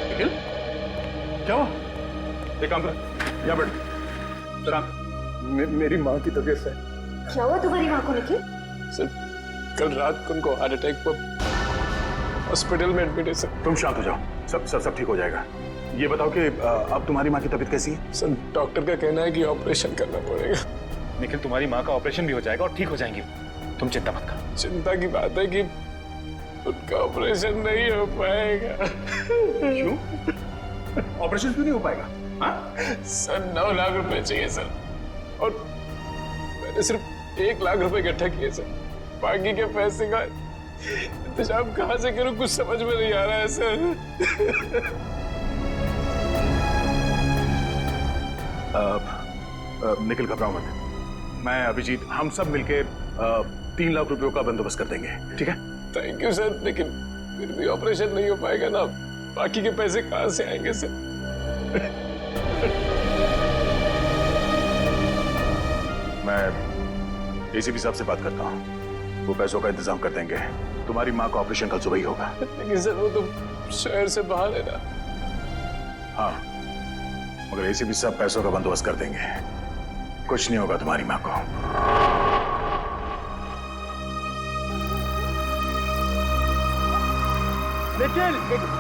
निखिल, क्या हुआ? एक काम कर, यहाँ बैठ। शांत। मेरी माँ की तबीयत है। क्या हुआ तुम्हारी माँ को निखिल? सर, कल रात को उनको हार्ट अटैक पर हॉस्पिटल में एडमिट है सर। तुम शांत हो जाओ, सब ठीक हो जाएगा। ये बताओ कि अब तुम्हारी माँ की तबीयत कैसी है? सर, डॉक्टर का कहना है कि ऑपरेशन करना पड़ेगा। निखिल, तुम्हारी माँ का ऑपरेशन भी हो जाएगा और ठीक हो जाएंगी। तुम चिंता मत करो। चिंता की बात है कि उनका ऑपरेशन नहीं हो पाएगा। क्यों? ऑपरेशन क्यों नहीं हो पाएगा? हाँ? सर, 9 लाख रुपए चाहिए सर, और मैंने सिर्फ 1 लाख रुपए इकट्ठा किए सर। बाकी के पैसे का इंतजाम कहाँ से करूं, कुछ समझ में नहीं आ रहा है सर। निखिल, घबराओ मत। मैं, अभिजीत, हम सब मिलके 3 लाख रुपयों का बंदोबस्त कर देंगे, ठीक है? थैंक यू सर, लेकिन फिर भी ऑपरेशन नहीं हो पाएगा ना। बाकी के पैसे कहाँ से आएंगे सर? मैं एसीपी साहब से बात करता हूँ, वो पैसों का इंतजाम कर देंगे। तुम्हारी माँ का ऑपरेशन कल सुबह ही होगा। लेकिन सर, वो तो शहर से बाहर है ना। हाँ, मगर एसीपी साहब पैसों का बंदोबस्त कर देंगे। कुछ नहीं होगा तुम्हारी माँ को। निखिल,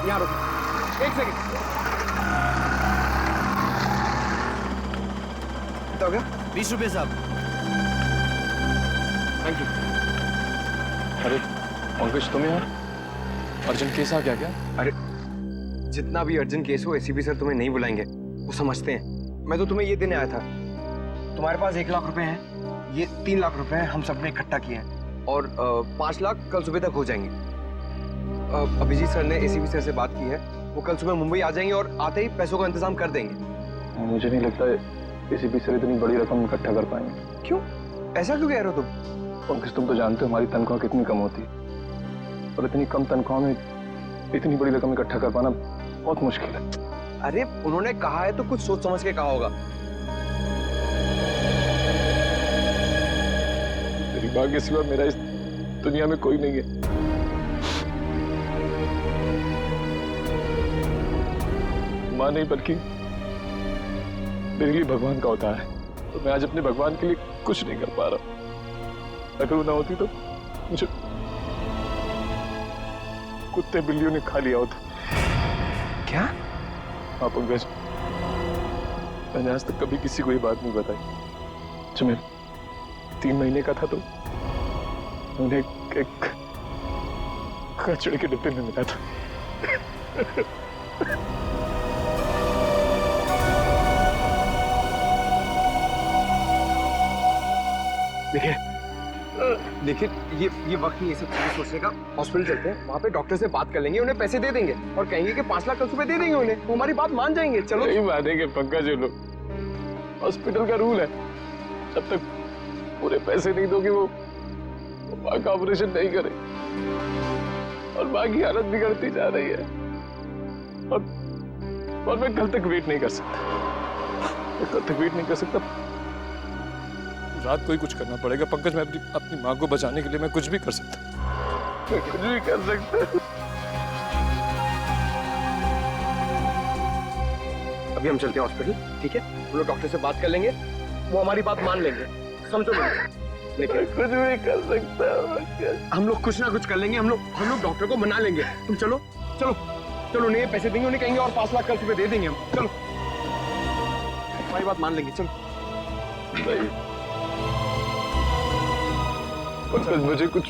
यहाँ रुक, 1 सेकंड। कितना हो गया? 20 रुपये साहब। Thank you. अरे पंकज, तुम यहाँ? अर्जेंट केस आ गया क्या? अरे, जितना भी अर्जेंट केस हो एसीपी सर तुम्हें नहीं बुलाएंगे, वो समझते हैं। मैं तो तुम्हें ये देने आया था। तुम्हारे पास 1 लाख रुपए हैं, ये 3 लाख रुपए हैं, हम सबने इकट्ठा किए हैं, और 5 लाख कल सुबह तक हो जाएंगे। अभिजीत सर ने एसीपी सर से बात की है, वो कल सुबह मुंबई आ जाएंगे और आते ही पैसों का इंतजाम कर देंगे। मुझे नहीं लगता एसीपी सर इतनी बड़ी रकम इकट्ठा कर पाएंगे। क्यों? ऐसा क्यों कह रहे हो तुम? पंकज, तुम तो जानते हो हमारी तनख्वाह कितनी कम होती है, और इतनी कम तनख्वाह में इतनी बड़ी रकम इकट्ठा कर पाना बहुत मुश्किल है। अरे, उन्होंने कहा है तो कुछ सोच समझ के कहा होगा। तेरी माँ के सिवा मेरा इस दुनिया में कोई नहीं है। माँ नहीं, बल्कि मेरे लिए भगवान का अवतार है। तो मैं आज अपने भगवान के लिए कुछ नहीं कर पा रहा। अगर वो ना होती तो मुझे कुत्ते बिल्लियों ने खा लिया होता। क्या? हाँ पंकज, मैंने आज तक कभी किसी को ये बात नहीं बताई। जब मैं 3 महीने का था तो उन्हें एक कचड़े के डिब्बे में मिला था। देखिए, ये वक्त नहीं है सब चीजें सोचने का। हॉस्पिटल चलते हैं, वहाँ पे डॉक्टर से बात कर लेंगे, उन्हें पैसे दे देंगे और कहेंगे कि 5 लाख कल सुबह दे देंगे उन्हें। वो हमारी बात मान जाएंगे। चलो। नहीं मानेंगे पंकज ये लोग। हॉस्पिटल का रूल है, जब तक पूरे पैसे नहीं दोगे वो माँ का ऑपरेशन नहीं करे, और माँ की हालत बिगड़ती जा रही है। और मैं कल तक वेट नहीं कर सकता। रात को ही कुछ करना पड़ेगा पंकज। मैं अपनी माँ को बचाने के लिए मैं कुछ भी कर सकता। अभी हम चलते हैं हॉस्पिटल, ठीक है? हम लोग डॉक्टर से बात कर लेंगे, वो हमारी बात मान लेंगे। समझो मुझे। लेकिन कुछ भी कर सकता हूँ। हम लोग कुछ ना कुछ कर लेंगे। हम लोग डॉक्टर को मना लेंगे। तुम चलो चलो चलो, उन्हें पैसे देंगे, उन्हें कहेंगे और 5 लाख कल सुबह दे देंगे हम। चलो, हमारी बात मान लेंगे। चलो। पंकज, मुझे कुछ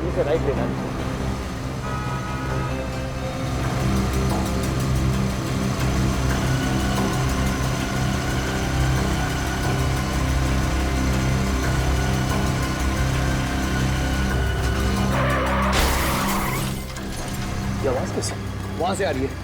आदमी से राइट लेना है। ये आवाज कैसे वहां से आ रही है?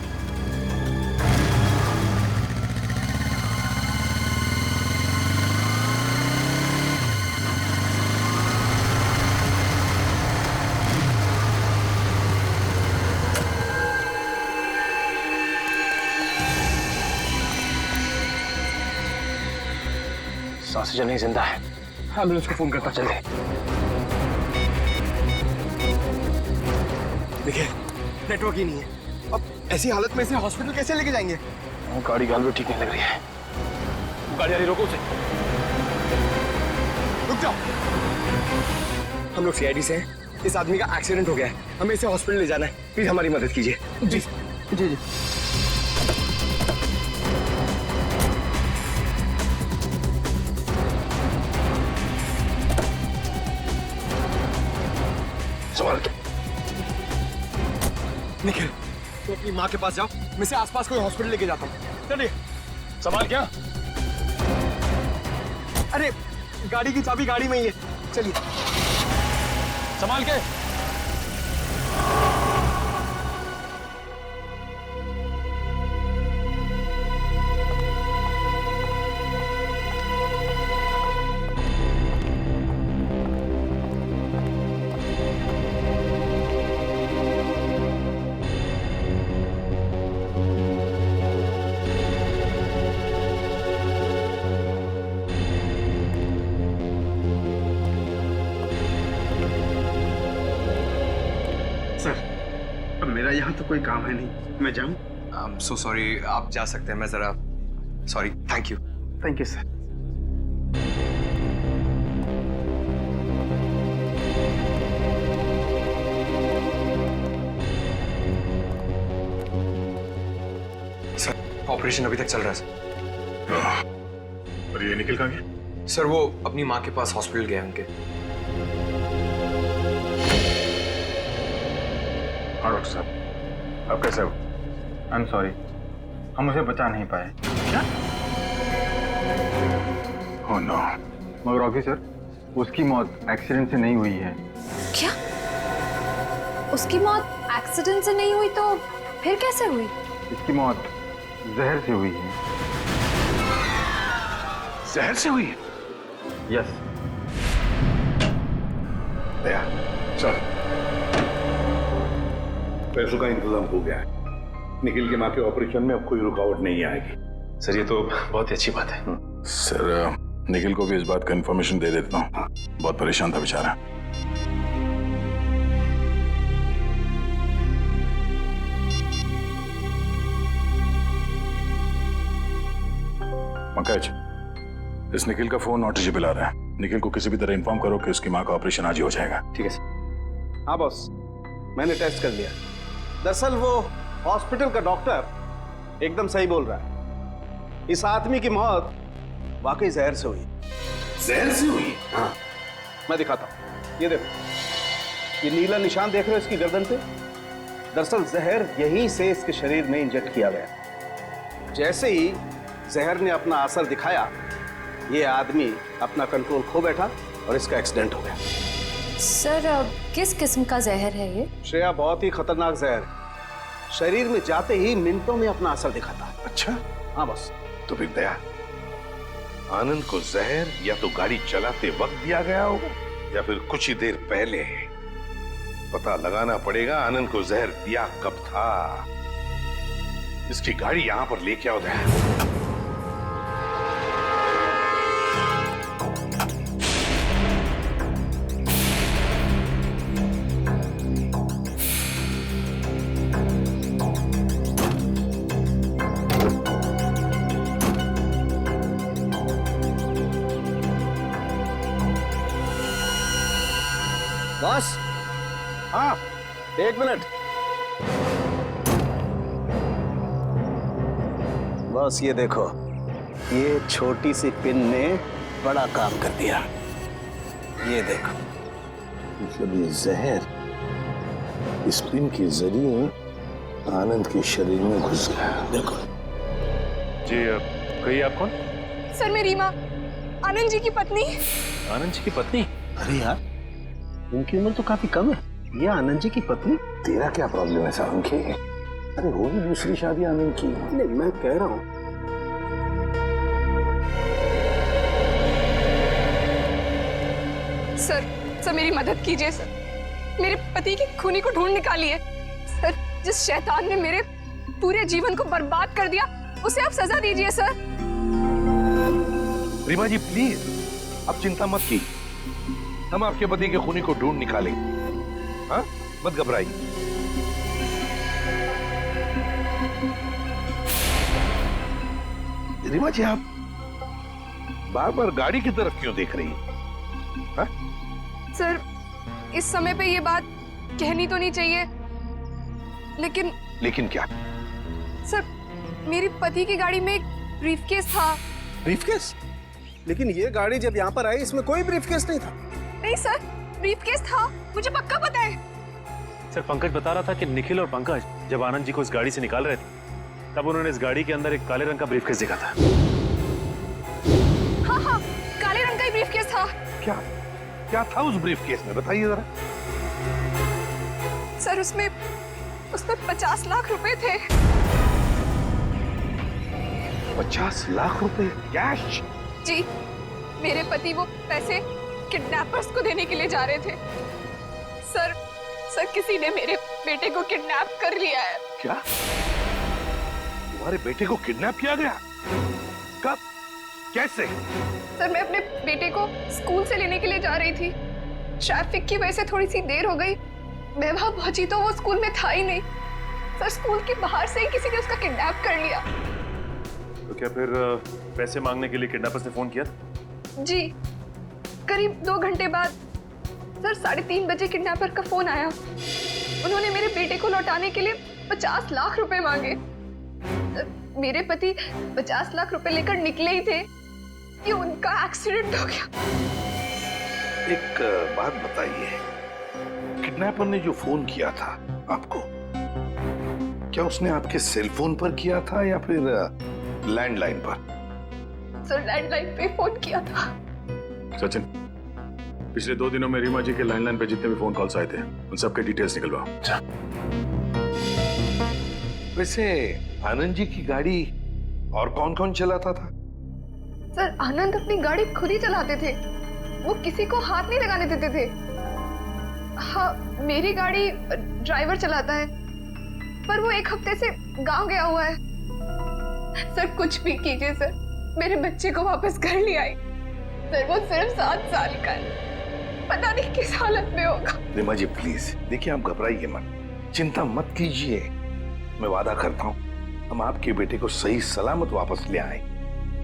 सांसें चल नहीं, जिंदा है। एम्बुलेंस को फोन करता चले। देखिए नेटवर्क ही नहीं है। अब ऐसी हालत में इसे हॉस्पिटल कैसे लेके जाएंगे? गाड़ी गाल भी ठीक नहीं लग रही है। गाड़ी आ रही, रोको उसे। रुक जाओ। हम लोग सीआईडी से हैं। इस आदमी का एक्सीडेंट हो गया है, हमें इसे हॉस्पिटल ले जाना है। प्लीज हमारी मदद कीजिए। जी जी जी। निखिल, तो अपनी माँ के पास जाओ, मैं इसे आसपास कोई हॉस्पिटल लेके जाता हूँ। चलिए। संभाल क्या? अरे गाड़ी की चाबी गाड़ी में ही है, चलिए। संभाल के। मेरा यहाँ तो कोई काम है नहीं, मैं जाऊँ? I'm so sorry, आप जा सकते हैं। मैं जरा sorry. Thank you. Thank you sir. Sir operation अभी तक चल रहा है सर। और ये निखिल कहाँ गया? सर वो अपनी माँ के पास हॉस्पिटल गए उनके। हाँ डॉक्टर साहब, आप कैसे हो? आई एम सॉरी, हम उसे बचा नहीं पाए। क्या? Oh no. मगर ऑफिसर, उसकी मौत एक्सीडेंट से नहीं हुई है। क्या? उसकी मौत एक्सीडेंट से नहीं हुई तो फिर कैसे हुई? इसकी मौत जहर से हुई है। जहर से हुई है? यस। दया, चल। पैसों का इंतजाम हो गया है। निखिल के मां के ऑपरेशन में अब कोई रुकावट नहीं आएगी। सर ये तो बहुत ही अच्छी बात है। सर निखिल को भी इस बात का इन्फॉर्मेशन दे देता हूँ। बहुत परेशान था बेचारा। पंकज, इस निखिल का फोन नॉट रीचेबल आ रहा है। निखिल को किसी भी तरह इन्फॉर्म करो कि उसकी माँ का ऑपरेशन आज ही हो जाएगा। ठीक है सर। हाँ बॉस, मैंने टेस्ट कर लिया। दरअसल वो हॉस्पिटल का डॉक्टर एकदम सही बोल रहा है। इस आदमी की मौत वाकई जहर से हुई। जहर से हुई? हाँ, मैं दिखाता हूँ। ये देखो, ये नीला निशान देख रहे हो इसकी गर्दन पे? दरअसल जहर यहीं से इसके शरीर में इंजेक्ट किया गया। जैसे ही जहर ने अपना असर दिखाया, ये आदमी अपना कंट्रोल खो बैठा और इसका एक्सीडेंट हो गया। सर किस किस्म का जहर है ये? श्रेया, बहुत ही खतरनाक जहर है। शरीर में जाते ही मिनटों में अपना असर दिखाता है। अच्छा, हाँ बस। तो फिर दया, आनंद को जहर या तो गाड़ी चलाते वक्त दिया गया होगा या फिर कुछ ही देर पहले। पता लगाना पड़ेगा आनंद को जहर दिया कब था। इसकी गाड़ी यहां पर लेके आओ दया। बॉस, हाँ, एक मिनट। बॉस ये देखो, ये छोटी सी पिन ने बड़ा काम कर दिया। ये देखो, मतलब ये जहर इस पिन के जरिए आनंद के शरीर में घुस गया। बिल्कुल। जी कहिए आप कौन? सर मैं रीमा, आनंद जी की पत्नी। आनंद जी की पत्नी? अरे यार, इनकी उम्र तो काफी कम है। ये आनंद जी की पत्नी? तेरा क्या प्रॉब्लम है सावंत? अरे होगी दूसरी शादी आनंद की। नहीं, मैं कह रहा हूँ सर मेरी मदद कीजिए सर, मेरे पति की खूनी को ढूंढ निकालिए। सर जिस शैतान ने मेरे पूरे जीवन को बर्बाद कर दिया उसे आप सजा दीजिए सर। रीमा जी प्लीज, आप चिंता मत की, हम आपके पति के खूनी को ढूंढ निकालेंगे। हाँ, मत घबराइए। रीमा जी आप बार बार गाड़ी की तरफ क्यों देख रही हैं? हाँ? सर इस समय पे ये बात कहनी तो नहीं चाहिए, लेकिन क्या? सर मेरी पति की गाड़ी में एक ब्रीफकेस था। ब्रीफकेस? लेकिन ये गाड़ी जब यहाँ पर आई इसमें कोई ब्रीफकेस नहीं था। नहीं सर, ब्रीफकेस था, मुझे पक्का पता है। सर पंकज बता रहा था कि निखिल और पंकज जब आनंद जी को इस गाड़ी से निकाल रहे थे तब उन्होंने इस गाड़ी के अंदर एक काले रंग का ब्रीफकेस देखा था। हाँ, काले रंग का ही ब्रीफकेस था। क्या था उस ब्रीफकेस में, बताइए जरा। सर उसमें 50 लाख रुपए थे। 50 लाख रुपए कैश? जी, मेरे पति वो पैसे किडनैपर्स को देने के लिए जा रहे थे। सर किसी ने मेरे बेटे को किडनैप कर लिया है। क्या? तुम्हारे बेटे को किडनैप किया गया? कब? कैसे? सर मैं अपने बेटे को स्कूल से लेने के लिए जा रही थी, ट्रैफिक की वजह से थोड़ी सी देर हो गई। मैं वहां पहुंची तो वो स्कूल में था ही नहीं। सर स्कूल के बाहर से ही किसी ने उसका किडनैप कर लिया। तो क्या फिर पैसे मांगने के लिए किडनैपर्स ने फोन किया? जी, करीब 2 घंटे बाद सर 3:30 बजे किडनैपर का फोन आया। उन्होंने मेरे बेटे को लौटाने के लिए 50 लाख रुपए मांगे। मेरे पति 50 लाख रुपए लेकर निकले ही थे कि उनका एक्सीडेंट हो गया। एक बात बताइए, किडनैपर ने जो फोन किया था आपको, क्या उसने आपके सेल फोन पर किया था या फिर लैंडलाइन पर? सर लैंडलाइन पे फोन किया था। सचिन, पिछले 2 दिनों में रीमा जी के लैंडलाइन पे जितने भी फोन कॉल्स आए थे उन सबके डिटेल्स निकलवाओ। वैसे आनंद जी की गाड़ी और कौन कौन चलाता था? सर आनंद अपनी गाड़ी खुद ही चलाते थे, वो किसी को हाथ नहीं लगाने देते थे। हाँ, मेरी गाड़ी ड्राइवर चलाता है, पर वो 1 हफ्ते से गांव गया हुआ है। सर कुछ भी कीजिए सर, मेरे बच्चे को वापस घर ले आई। सर वो सिर्फ 7 साल का है, पता नहीं किस हालत में होगा। रीमा जी प्लीज देखिए, आप घबराइए मत, चिंता मत कीजिए। मैं वादा करता हूँ हम आपके बेटे को सही सलामत वापस ले आए।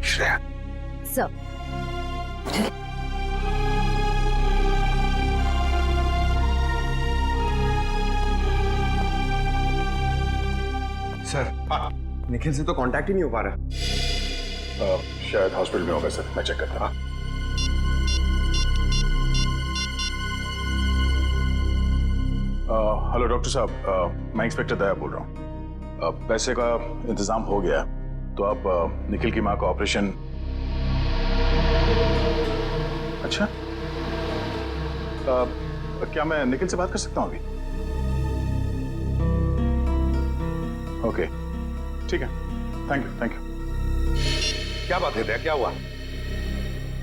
श्रेया सर सर निखिल से तो कांटेक्ट ही नहीं हो पा रहा। शायद हॉस्पिटल में होगा सर, मैं चेक करता हूँ। हेलो डॉक्टर साहब, मैं इंस्पेक्टर दया बोल रहा हूँ। पैसे का इंतजाम हो गया तो आप निखिल की माँ का ऑपरेशन। अच्छा, क्या मैं निखिल से बात कर सकता हूँ अभी? ओके ठीक है, थैंक यू। क्या बात है दया, क्या हुआ?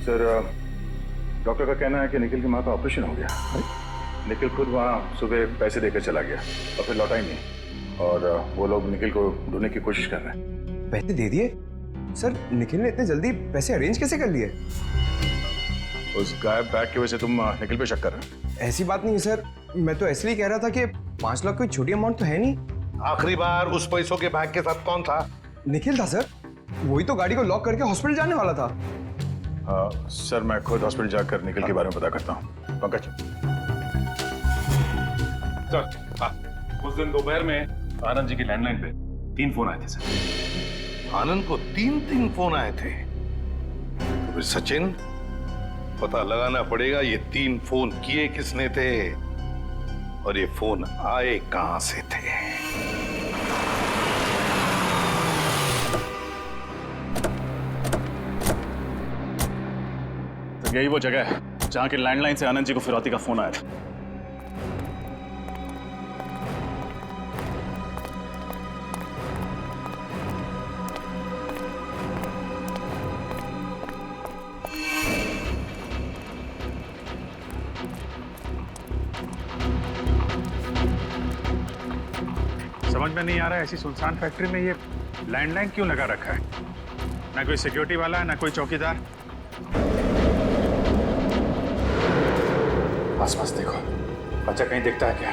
सर डॉक्टर का कहना है कि निखिल की माँ का ऑपरेशन हो गया। निखिल खुद वहाँ सुबह पैसे देकर चला गया और फिर लौटा ही नहीं, और वो लोग निखिल को ढूंढने की कोशिश कर रहे हैं। पैसे दे दिए? सर निखिल ने इतने जल्दी पैसे अरेंज कैसे कर लिए? उस गायब बैग की वजह से तुम निखिल पे शक कर रहे हो? ऐसी बात नहीं है सर, मैं तो इसलिए कह रहा था कि 5 लाख कोई छोटी अमाउंट तो है नहीं। आखिरी बार उस पैसों के बैग के साथ कौन था? निखिल था सर, वही तो गाड़ी को लॉक करके हॉस्पिटल जाने वाला था। सर मैं खुद हॉस्पिटल जाकर निखिल के बारे में पता करता हूँ। पंकज सर, उस दिन दोपहर में आनंद जी की लैंडलाइन पे 3 फोन आए थे सर। आनंद को 3 फोन आए थे? तो फिर सचिन, पता लगाना पड़ेगा ये 3 फोन किए किसने थे। और ये फोन आए कहां से थे। तो यही वो जगह है जहां के लैंडलाइन से आनंद जी को फिरौती का फोन आया था। समझ में नहीं आ रहा है ऐसी सुनसान फैक्ट्री में ये लैंडलाइन क्यों लगा रखा है। ना कोई सिक्योरिटी वाला है ना कोई चौकीदार। आसपास देखो, बच्चा कहीं दिखता है क्या?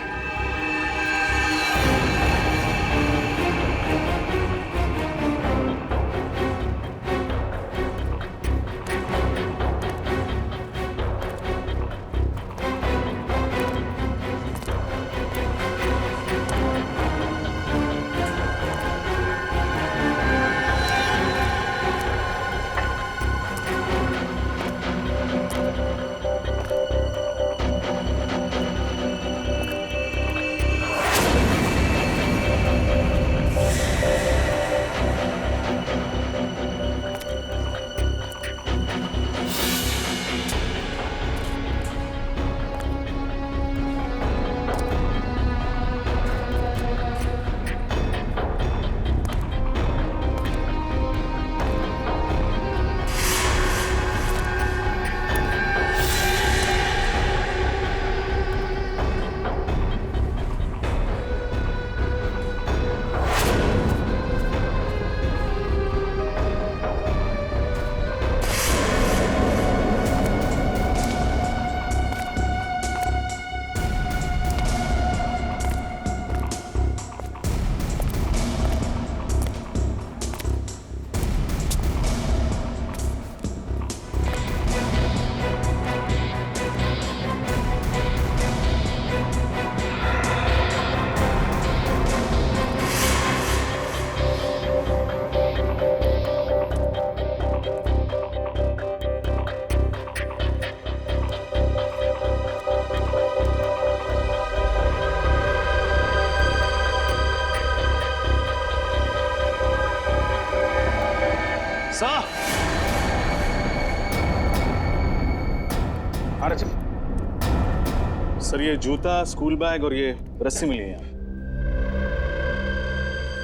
सर ये जूता, स्कूल बैग और ये रस्सी मिली है।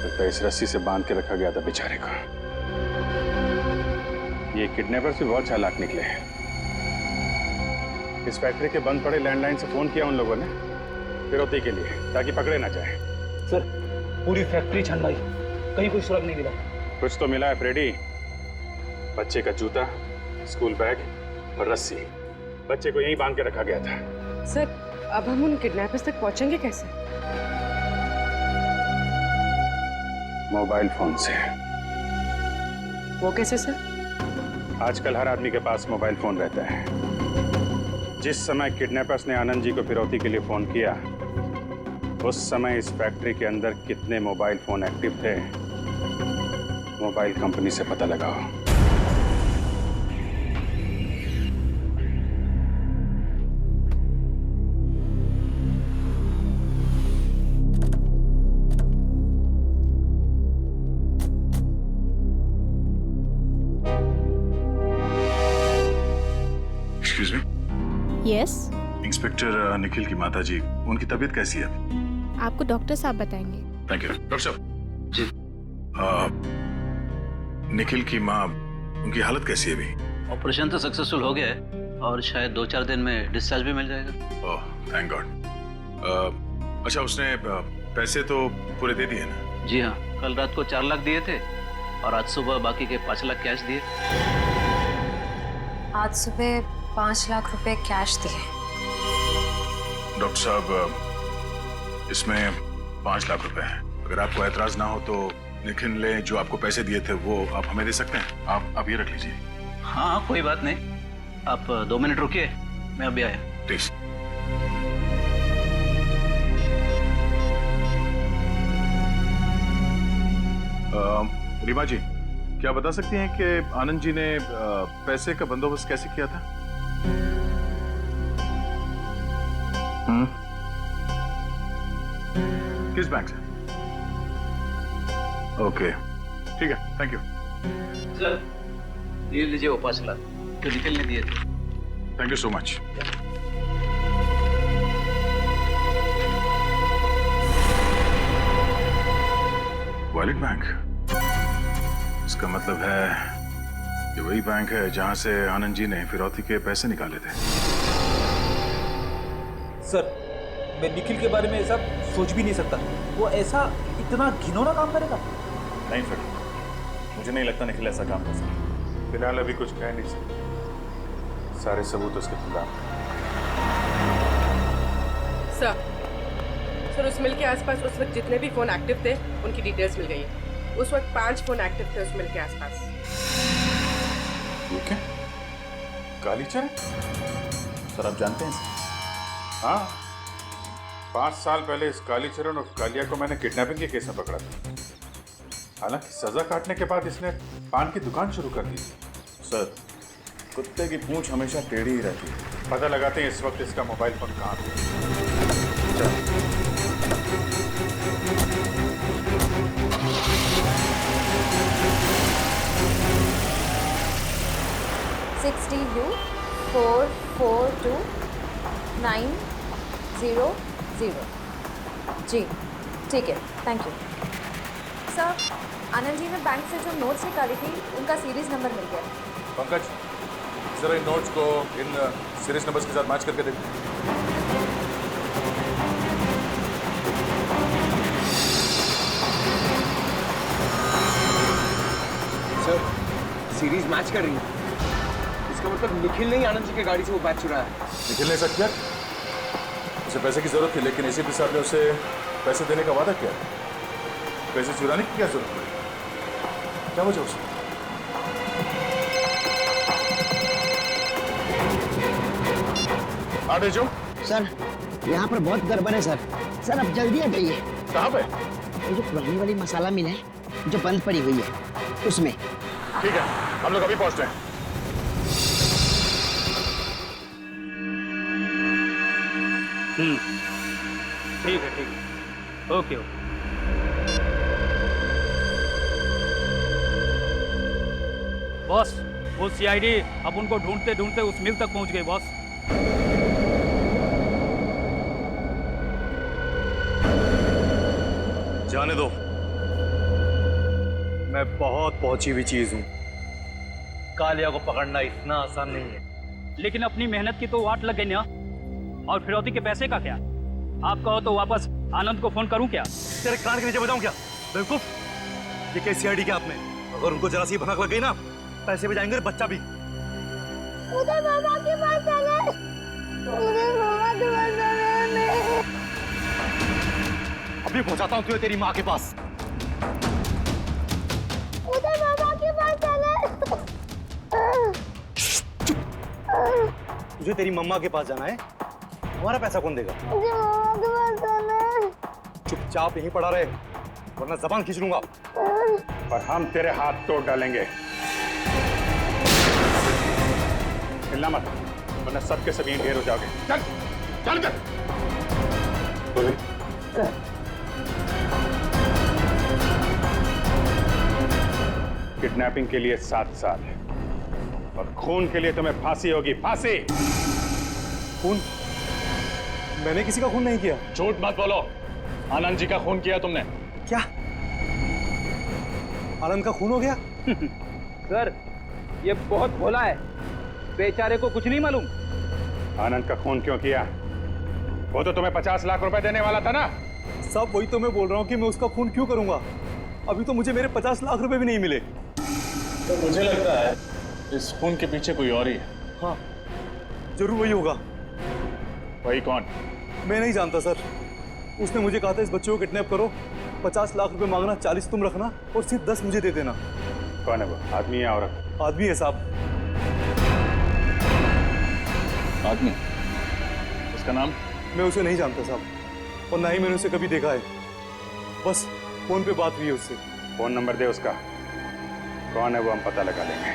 लगता है इस रस्सी से बांध के रखा गया था बेचारे को। ये किडनैपर्स भी बहुत चालाक निकले हैं। इस फैक्ट्री के बंद पड़े लैंडलाइन से फोन किया उन लोगों ने फिरौती के लिए, ताकि पकड़े ना जाए। सर पूरी फैक्ट्री छान लाई, कहीं कोई सुराग नहीं मिला। कुछ तो मिला है फ्रेडी। बच्चे का जूता, स्कूल बैग और रस्सी। बच्चे को यहीं बांध के रखा गया था। सर अब हम उन किडनैपर्स तक पहुंचेंगे कैसे? मोबाइल फोन से। वो कैसे सर? आजकल हर आदमी के पास मोबाइल फोन रहता है। जिस समय किडनैपर्स ने आनंद जी को फिरौती के लिए फोन किया, उस समय इस फैक्ट्री के अंदर कितने मोबाइल फोन एक्टिव थे, मोबाइल कंपनी से पता लगाओ। Excuse me. Yes. Inspector Nikhil की माता जी, उनकी तबीयत कैसी है? आपको डॉक्टर साहब बताएंगे। Thank you. डॉक्टर साहब जी। निखिल की माँ, उनकी हालत कैसी है अभी? ऑपरेशन तो सक्सेसफुल हो गया है और शायद 2-4 दिन में डिस्चार्ज भी मिल जाएगा। Oh thank God. अच्छा उसने पैसे तो पूरे दे दिए ना? जी हाँ, कल रात को 4 लाख दिए थे और आज सुबह बाकी के 5 लाख कैश दिए। आज सुबह 5 लाख रुपए कैश दिए। डॉक्टर साहब इसमें 5 लाख रुपए हैं। अगर आपको ऐतराज ना हो तो निखिल ने जो आपको पैसे दिए थे वो आप हमें दे सकते हैं। आप ये रख लीजिए। हाँ कोई बात नहीं, आप 2 मिनट रुकिए, मैं अभी आया। प्लीज। रीमा जी, क्या बता सकती हैं कि आनंद जी ने पैसे का बंदोबस्त कैसे किया था? किस बैंक से? ओके, ठीक है, थैंक यू। सर ये लीजिए वो 5 लाख जो निखिल ने दिए थे। Thank you so much. Wallet bank, इसका मतलब है ये वही बैंक है जहां से आनंद जी ने फिरौती के पैसे निकाले थे। सर मैं निखिल के बारे में ऐसा सोच भी नहीं सकता। वो ऐसा इतना घिनौना काम करेगा? नहीं फिर मुझे नहीं लगता निखिल ऐसा काम कर सकता। फिलहाल अभी कुछ कह नहीं सकते, सारे सबूत उसके खिलाफ। सर उस मिल के आसपास उस वक्त जितने भी फोन एक्टिव थे उनकी डिटेल्स मिल गई है। उस वक्त 5 फोन एक्टिव थे उस मिल के आसपास। ठीक है, कालीचरण सर आप जानते हैं इसे? हाँ, 5 साल पहले इस कालीचरण और कालिया को मैंने किडनैपिंग के केस में पकड़ा था। हालांकि सजा काटने के बाद इसने पान की दुकान शुरू कर दी। सर कुत्ते की पूंछ हमेशा टेढ़ी ही रहती है। पता लगाते हैं इस वक्त इसका मोबाइल फोन कहाँ पे। 60U442900। जी ठीक है, thank you sir. Anand ji ने बैंक से जो नोट्स निकाली थी उनका सीरीज नंबर मिल गया। पंकज जरा इन नोट्स को इन सीरीज नंबर्स के साथ मैच करके देखो। सर सीरीज मैच कर रही है, इसका मतलब निखिल ने ही आनंद जी की गाड़ी से वो बैग चुराया है। निखिल ने ऐसा किया? उसे पैसे की जरूरत थी लेकिन एसीपी साहब ने उसे पैसे देने का वादा किया। पैसे चुराने की क्या जरूरत पड़ी? क्या वजह उसे? आगे जो सर यहाँ पर बहुत गड़बड़ है सर। सर अब जल्दी आ जाइए। कहाँ पे? ये जो पुरानी वाली मसाला मिल है जो बंद पड़ी हुई है उसमें। ठीक है, हम लोग अभी पहुंचते हैं। ठीक है ओके। बॉस वो सीआईडी अब उनको ढूंढते ढूंढते उस मिल तक पहुंच गए बॉस। जाने दो, मैं बहुत पहुंची हुई चीज हूं। कालिया को पकड़ना इतना आसान नहीं है। लेकिन अपनी मेहनत की तो वाट लग गई ना। और फिरौती के पैसे का क्या? आप कहो तो वापस आनंद को फोन करूं क्या? तेरे कान के नीचे बजाऊं क्या? बेवकूफ, ये कैसी सीआईडी क्या आपने? अगर उनको जरा सी भनक लग गई ना, पैसे भी जाएंगे, बच्चा भी। उधर मामा के पास चले। उधर मामा के पास चले। अभी पहुंचाता हूं तुझे तेरी माँ के पास। उधर मामा के पास चले। तुझे तेरी मम्मा के पास जाना है? हमारा पैसा कौन देगा? मुझे मामा के पास जाना है। चुपचाप यहीं पड़ा रहे वरना जबान खींच लूंगा। और हम तेरे हाथ तोड़ डालेंगे। हिलना मत वरना सबके सब यहीं ढेर हो जाओगे। चल चल कर। किडनैपिंग के लिए 7 साल और खून के लिए तुम्हें फांसी होगी। फांसी। खून? मैंने किसी का खून नहीं किया। झूठ मत बोलो, आनंद जी का खून किया तुमने। क्या आनंद का खून हो गया? सर ये बहुत भोला है, बेचारे को कुछ नहीं मालूम। आनंद का खून क्यों किया? वो तो तुम्हें 50 लाख रुपए देने वाला था ना। सब वही तो मैं बोल रहा हूँ कि मैं उसका खून क्यों करूंगा? अभी तो मुझे मेरे 50 लाख रुपए भी नहीं मिले। तो मुझे लगता है इस खून के पीछे कोई और ही है। हाँ जरूर वही होगा। वही कौन? मैं नहीं जानता सर। उसने मुझे कहा था इस बच्चे को किडनैप करो, 50 लाख रुपए मांगना, 40 तुम रखना और सिर्फ 10 मुझे दे देना। कौन है वो? आदमी या औरत? आदमी है साहब। आदमी? उसका नाम? मैं उसे नहीं जानता साहब और ना ही मैंने उसे कभी देखा है। बस फोन पे बात हुई है उससे। फोन नंबर दे उसका। कौन है वो हम पता लगा लेंगे।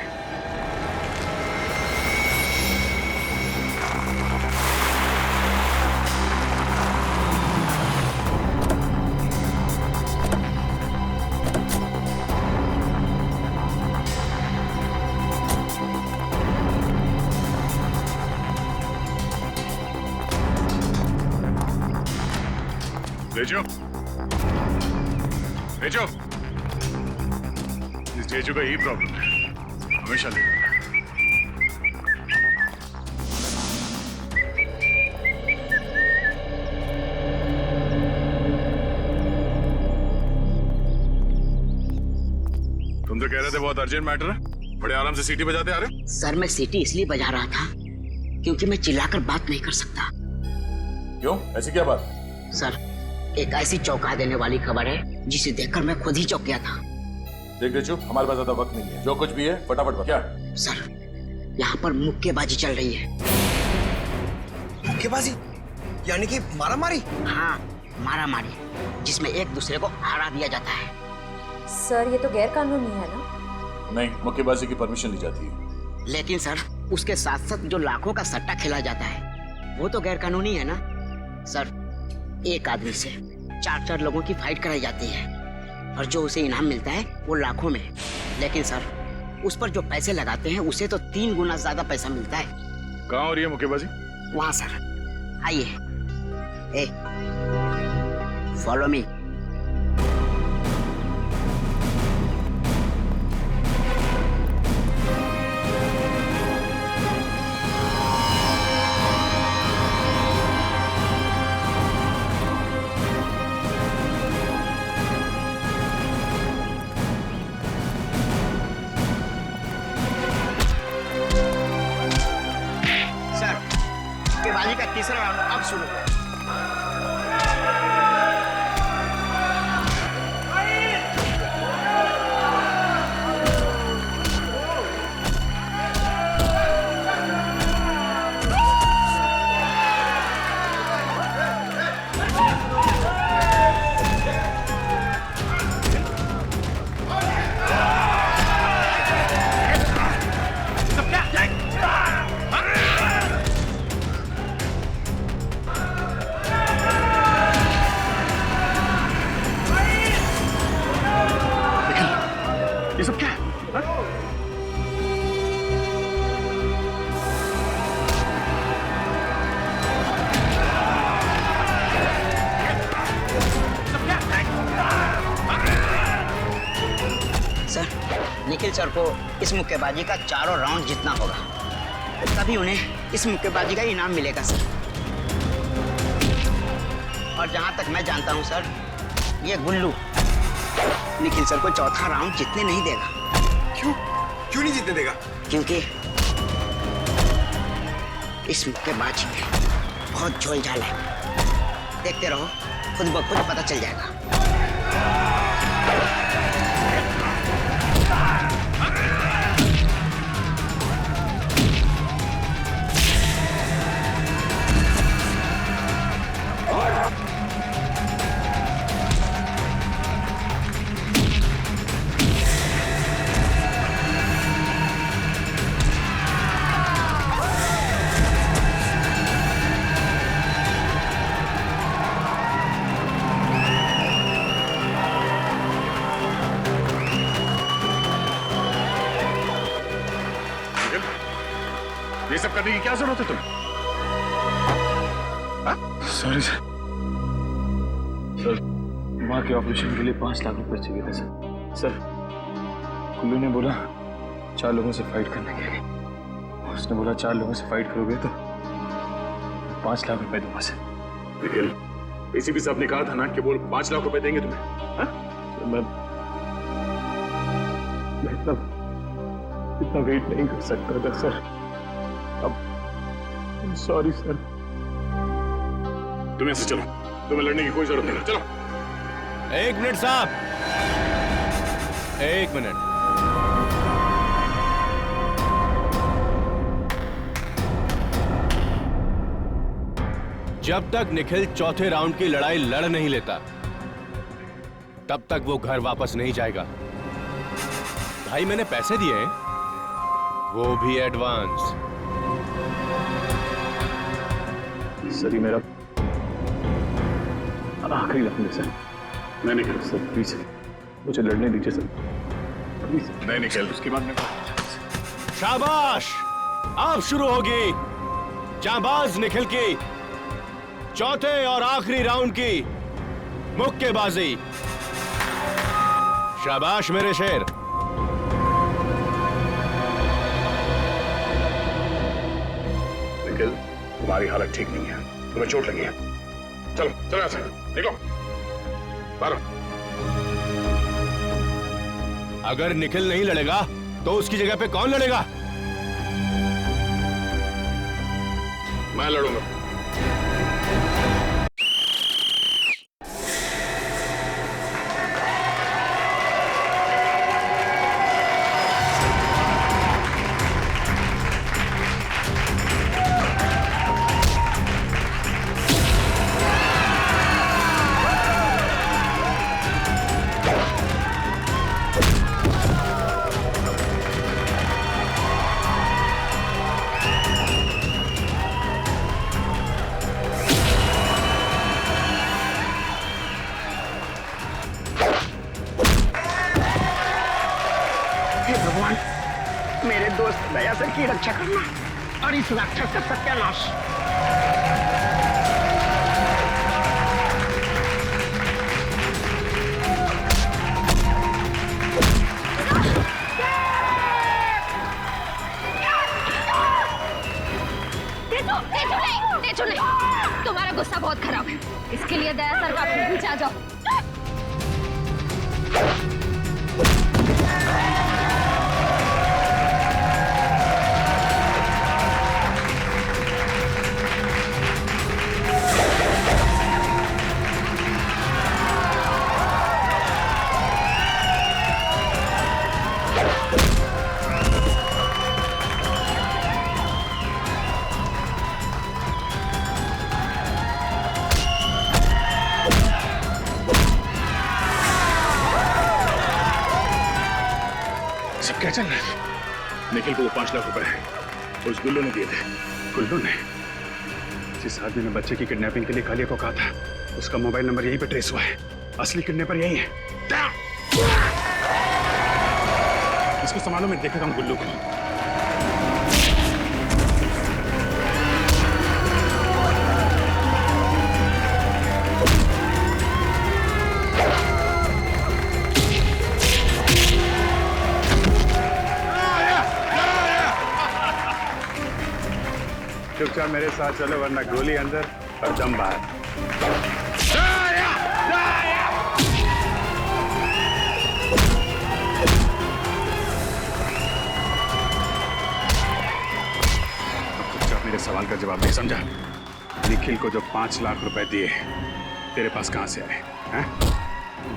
भेजो। इस जेजू का यही प्रॉब्लम है, हमेशा लेट आता है। तुम तो कह रहे थे बहुत अर्जेंट मैटर है, बड़े आराम से सीटी बजाते आ रहे हो। सर मैं सीटी इसलिए बजा रहा था क्योंकि मैं चिल्लाकर बात नहीं कर सकता। क्यों, ऐसी क्या बात? सर एक ऐसी चौंका देने वाली खबर है जिसे देखकर मैं खुद ही चौंक गया था। देख रहे, चुप, हमारे पास ज्यादा वक्त नहीं है, जो कुछ भी है फटाफट बता। क्या? सर यहाँ पर मुक्केबाजी चल रही है। मुक्केबाजी यानी कि मारामारी? हाँ मारामारी, जिसमें एक दूसरे को हरा दिया जाता है। सर ये तो गैर कानूनी है ना? नहीं, मुक्केबाजी की परमिशन ली जाती है। लेकिन सर उसके साथ साथ जो लाखों का सट्टा खेला जाता है वो तो गैर कानूनी है ना। सर एक आदमी से 4-4 लोगों की फाइट कराई जाती है और जो उसे इनाम मिलता है वो लाखों में। लेकिन सर उस पर जो पैसे लगाते हैं उसे तो 3 गुना ज्यादा पैसा मिलता है। कहाँ हो रही है मुक्केबाजी? वहाँ सर, आइए। ए फॉलो मी। मुक्केबाजी का तीसरा राउंड अब शुरू है। ये सब क्या है? सर निखिल सर को इस मुक्केबाजी का चारों राउंड जीतना होगा, तभी उन्हें इस मुक्केबाजी का इनाम मिलेगा सर। और जहां तक मैं जानता हूं सर, ये गुल्लू निखिल सर को चौथा राउंड जीतने नहीं देगा। क्यों? क्यों नहीं जीतने देगा? क्योंकि इस मुक्केबाजी में बहुत झोलझाल है। देखते रहो, खुद ब खुद पता चल जाएगा। ये सब करने की क्या जरूरत है तुम्हें? सॉरी सर, माँ के ऑपरेशन के लिए 5 लाख रुपए चाहिए थे सर। सर कुल्लू ने बोला 4 लोगों से फाइट करने के लिए। उसने बोला 4 लोगों से फाइट करोगे तो 5 लाख रुपए दूंगा सर। निखिल, एसीपी साहब ने कहा था ना कि वो 5 लाख रुपए देंगे तुम्हें। सर मैं इतना वेट नहीं कर सकता था सर। अब सॉरी सर। तुम ऐसे चलो, तुम्हें लड़ने की कोई जरूरत नहीं। चलो। 1 मिनट साहब, 1 मिनट। जब तक निखिल चौथे राउंड की लड़ाई लड़ नहीं लेता तब तक वो घर वापस नहीं जाएगा। भाई मैंने पैसे दिए हैं, वो भी एडवांस। सर ये मेरा आखिरी राउंड है सर। नहीं निखिल, सर प्लीज मुझे लड़ने दीजिए सर, प्लीज। नहीं निखिल, उसके बाद में शाबाश, अब शुरू होगी जांबाज निखिल की चौथे और आखिरी राउंड की मुक्केबाजी। शाबाश मेरे शेर। निखिल, तुम्हारी हालत ठीक नहीं है, तुम्हें चोट लगी है। चलो चलो यहाँ से निकलो बाहर। अगर निखिल नहीं लड़ेगा तो उसकी जगह पे कौन लड़ेगा? मैं लड़ूंगा। मेरे दोस्त दया सर की रक्षा करना और इस राक्षस का सत्यानाश। तुम्हारा गुस्सा बहुत खराब है, इसके लिए दया सर का पीछे आ जाओ। क्या चल रहा है? निखिल को वो 5 लाख रुपए उस गुल्लू ने दिए थे। गुल्लू ने? जिस आदमी ने बच्चे की किडनैपिंग के लिए कालिया को कहा था, उसका मोबाइल नंबर यहीं पे ट्रेस हुआ है। असली किडनैपर यही है। इसको संभालो, मैं देखता हूँ गुल्लू को। चुपचाप मेरे साथ चलो, वरना गोली अंदर और दम बाहर। चुपचाप मेरे सवाल का जवाब नहीं, समझा? निखिल को जो 5 लाख रुपए दिए तेरे पास कहां से आए हैं?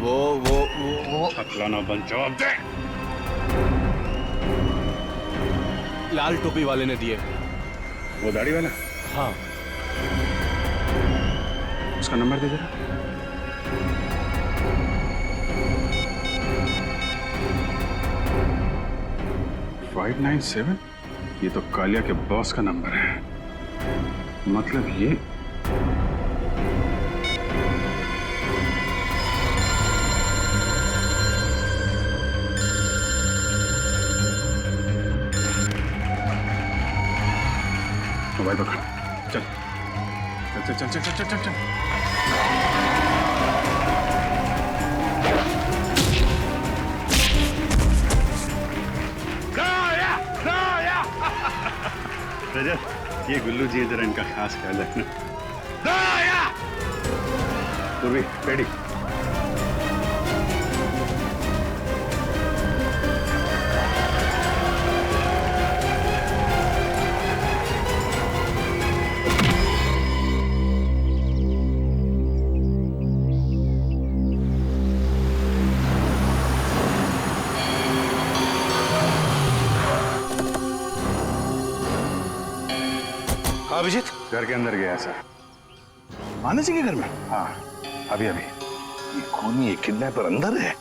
वो छकलाना बंद, जवाब दे। लाल टोपी वाले ने दिए। वो दाढ़ी वाला? हाँ। उसका नंबर दे जरा। $597? ये तो कालिया के बॉस का नंबर है। मतलब ये मोबाइल पकड़। चल चल चल चल चल चल चल चल। रजत, ये गुल्लू जी जरा इनका खास ख्याल रखना। पूर्वी रेडी। अभिजीत घर के अंदर गया सर। आनंद जी के घर में? हाँ, अभी अभी। ये खूनी किडनैपर अंदर है,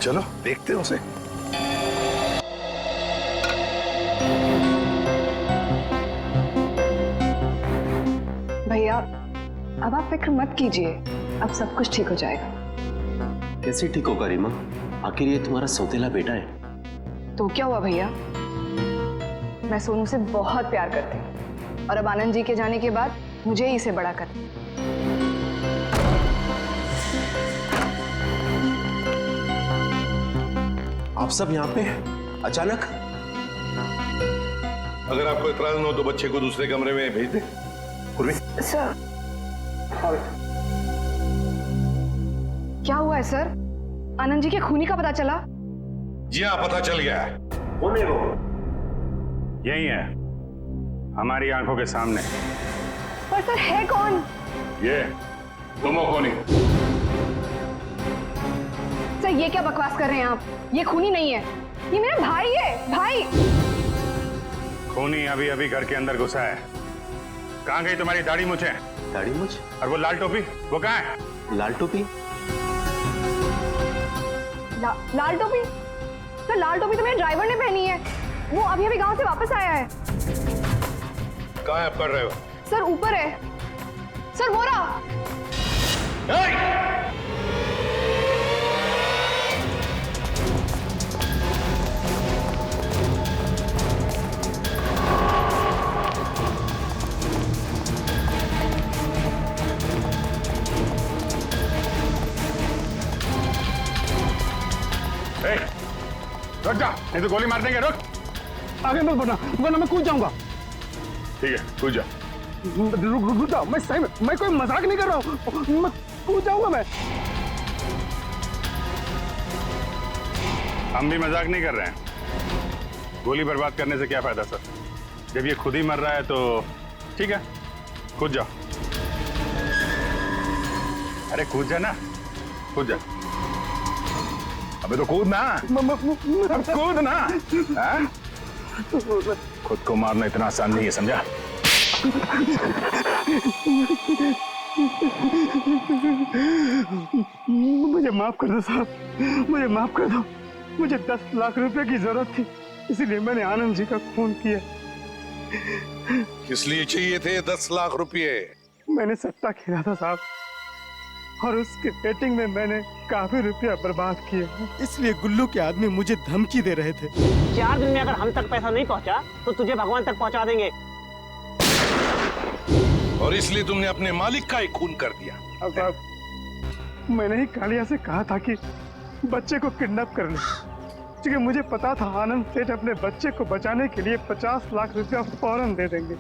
चलो देखते हैं उसे। भैया अब आप फिक्र मत कीजिए, अब सब कुछ ठीक हो जाएगा। कैसे ठीक होगा रीमा? आखिर ये तुम्हारा सौतेला बेटा है। तो क्या हुआ भैया, मैं सोनू से बहुत प्यार करती हूँ और अब आनंद जी के जाने के बाद मुझे ही इसे बड़ा करना। आप सब यहाँ पे अचानक? अगर आपको इतराज न हो तो बच्चे को दूसरे कमरे में भेज दे। पूर्वी। सर क्या हुआ है सर? आनंद जी के खूनी का पता चला? जी हाँ, पता चल गया है। कौन है वो? यही है, हमारी आंखों के सामने। पर सर है कौन? ये तुम हो खूनी। सर ये क्या बकवास कर रहे हैं आप? ये खूनी नहीं है, ये मेरा भाई है, भाई। खूनी अभी अभी घर के अंदर घुसा है। कहाँ गई तुम्हारी दाढ़ी मूछें? दाढ़ी मूछ? और वो लाल टोपी, वो कहाँ है? लाल टोपी? लाल टोपी? सर लाल टोपी तो मेरे ड्राइवर ने पहनी है, वो अभी अभी गांव से वापस आया है। कहाँ आप कर रहे हो? सर ऊपर है, सर वो रहा। रुक जा, नहीं तो गोली मार देंगे। रुक, आगे मत बढ़ना वरना मैं कूद जाऊंगा। ठीक है, कूद जा। रुक जाओ, मैं सही में, मैं कोई मजाक नहीं कर रहा हूँ, मैं कूद जाऊंगा मैं। हम भी मजाक नहीं कर रहे हैं। गोली बर्बाद करने से क्या फायदा सर? जब ये खुद ही मर रहा है तो ठीक है, कूद जाओ। अरे कूद जा ना, कूद जा। अबे तो कूद ना, अब कूद ना। हाँ? खुद को मारना इतना आसान नहीं है, समझा? मुझे माफ कर दो साहब, मुझे माफ कर दो। मुझे 10 लाख रुपए की जरूरत थी, इसलिए मैंने आनंद जी का खून किया। किस लिए चाहिए थे 10 लाख रुपए? मैंने सट्टा खेला था साहब, और उसके बेटिंग में मैंने काफी रुपया बर्बाद किए, इसलिए गुल्लू के आदमी मुझे धमकी दे रहे थे। 4 दिन में अगर हम तक पैसा नहीं पहुंचा तो तुझे भगवान तक पहुंचा देंगे। और इसलिए तुमने अपने मालिक का ही खून कर दिया। अब साहब मैंने ही कालिया से कहा था कि बच्चे को किडनैप कर ले, क्योंकि मुझे पता था आनंद सेठ अपने बच्चे को बचाने के लिए 50 लाख रुपया फौरन दे देंगे।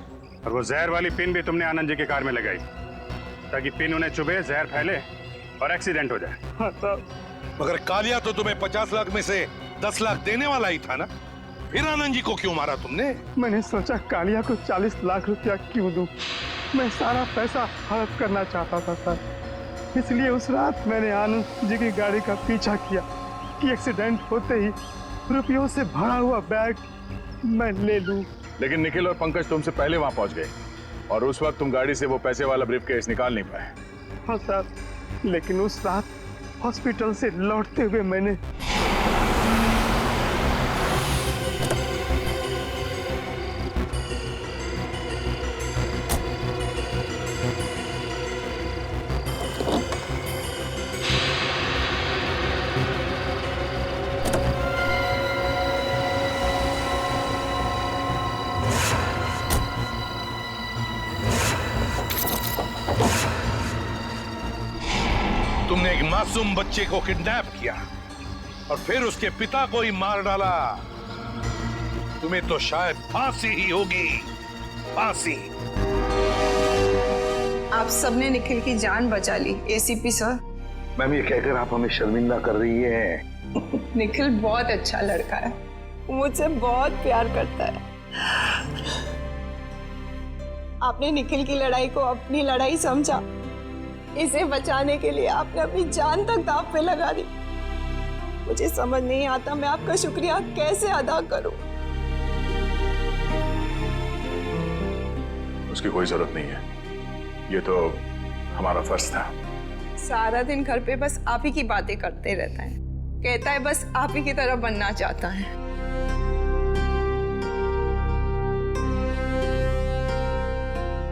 और वो जहर वाली पिन भी तुमने आनंद जी के कार में लगाई ताकि पिन उन्हें चुभे, जहर फैले और एक्सीडेंट हो जाए। हाँ साहब। मगर कालिया तो तुम्हें 50 लाख में से 10 लाख देने वाला ही था ना, फिर आनंद जी को क्यों मारा तुमने? मैंने सोचा कालिया को 40 लाख रुपया क्यों दूं, मैं सारा पैसा हड़प करना चाहता था सर, इसलिए उस रात मैंने आनंद जी की गाड़ी का पीछा किया कि एक्सीडेंट होते ही रुपयों से भरा हुआ बैग मैं ले लूं। लेकिन निखिल और पंकज तुमसे पहले वहां पहुंच गए और उस वक्त तुम गाड़ी से वो पैसे वाला ब्रीफकेस निकाल नहीं पाए। हाँ सर, लेकिन उस रात हॉस्पिटल से लौटते हुए मैंने तुमने एक मासूम बच्चे को किडनैप किया और फिर उसके पिता को ही मार डाला। तुम्हें तो शायद फांसी ही होगी, फांसी। आप सबने निखिल की जान बचा ली एसीपी सर। मैम ये कहकर आप हमें शर्मिंदा कर रही हैं। निखिल बहुत अच्छा लड़का है, मुझसे बहुत प्यार करता है। आपने निखिल की लड़ाई को अपनी लड़ाई समझा, इसे बचाने के लिए आपने अपनी जान तक दांव पे लगा दी। मुझे समझ नहीं आता मैं आपका शुक्रिया कैसे अदा करूं। उसकी कोई जरूरत नहीं है, ये तो हमारा फर्ज था। सारा दिन घर पे बस आप ही की बातें करते रहता है, कहता है बस आप ही की तरह बनना चाहता है।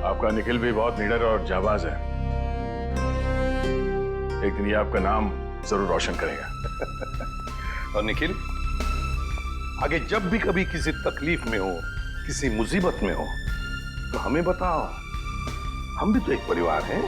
आपका निखिल भी बहुत निडर और जाबाज है, एक दिन ये आपका नाम जरूर रोशन करेगा। और निखिल आगे जब भी कभी किसी तकलीफ में हो, किसी मुसीबत में हो तो हमें बताओ, हम भी तो एक परिवार हैं।